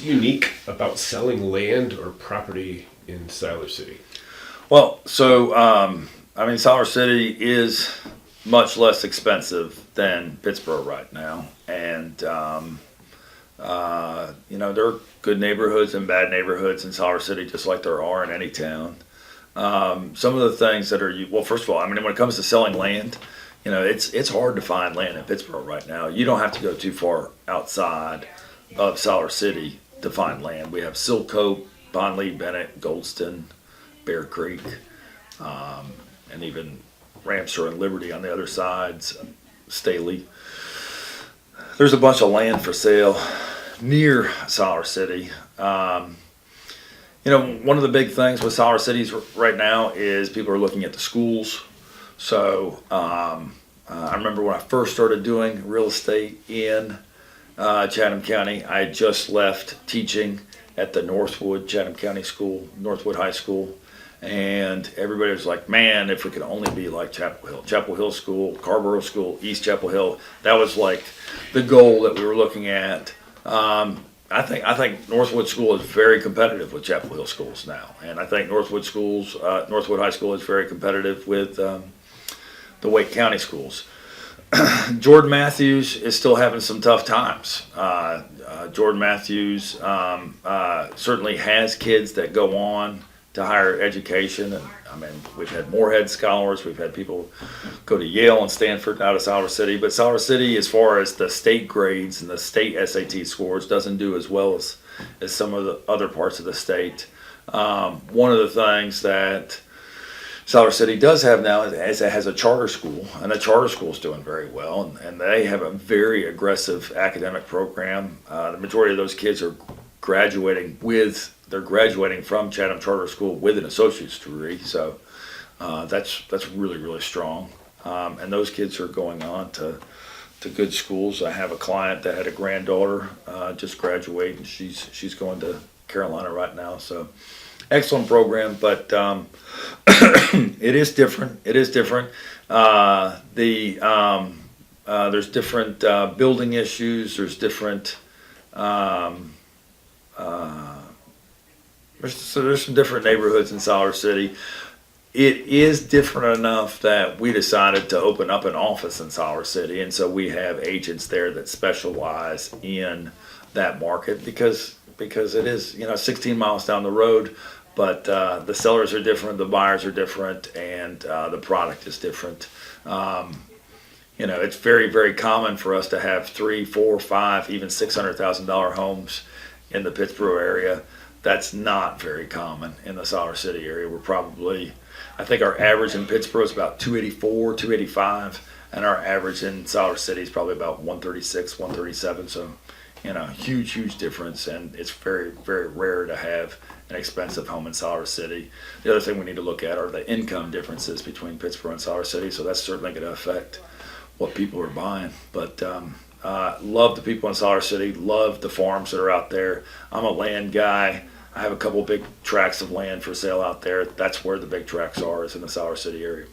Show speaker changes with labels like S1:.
S1: unique about selling land or property in Siler City?
S2: Well, so, Siler City is much less expensive than Pittsboro right now. And, there are good neighborhoods and bad neighborhoods in Siler City, just like there are in any town. Some of the things that are, well, first of all, when it comes to selling land, it's hard to find land in Pittsboro right now. You don't have to go too far outside of Siler City to find land. We have Silcope, Bonlee, Bennett, Goldston, Bear Creek, and even Ramseur and Liberty on the other sides, Staley. There's a bunch of land for sale near Siler City. One of the big things with Siler Cities right now is people are looking at the schools. So I remember when I first started doing real estate in Chatham County, I had just left teaching at the Northwood Chatham County School, Northwood High School. And everybody was like, man, if we could only be like Chapel Hill School, Carborough School, East Chapel Hill. That was like the goal that we were looking at. I think Northwood School is very competitive with Chapel Hill schools now. And I think Northwood High School is very competitive with the Wake County schools. Jordan Matthews is still having some tough times. Jordan Matthews certainly has kids that go on to higher education, and we've had Moorhead scholars, we've had people go to Yale and Stanford out of Siler City, but Siler City, as far as the state grades and the state SAT scores, doesn't do as well as some of the other parts of the state. One of the things that Siler City does have now is it has a charter school, and the charter school is doing very well, and they have a very aggressive academic program. The majority of those kids are graduating from Chatham Charter School with an associate's degree, so that's really, really strong. And those kids are going on to good schools. I have a client that had a granddaughter just graduate, and she's going to Carolina right now. So excellent program, but it is different. There's different building issues. There's different. There's some different neighborhoods in Siler City. It is different enough that we decided to open up an office in Siler City, and so we have agents there that specialize in that market because it is 16 miles down the road, but the sellers are different, the buyers are different, and the product is different. It's very, very common for us to have 3, 4, 5, even $600,000 homes in the Pittsboro area. That's not very common in the Siler City area. I think our average in Pittsboro is about 284, 285, and our average in Siler City is probably about 136, 137. So, huge difference, and it's very, very rare to have an expensive home in Siler City. The other thing we need to look at are the income differences between Pittsboro and Siler City, so that's certainly going to affect what people are buying. But love the people in Siler City, love the farms that are out there. I'm a land guy. I have a couple big tracts of land for sale out there. That's where the big tracts are, is in the Siler City area.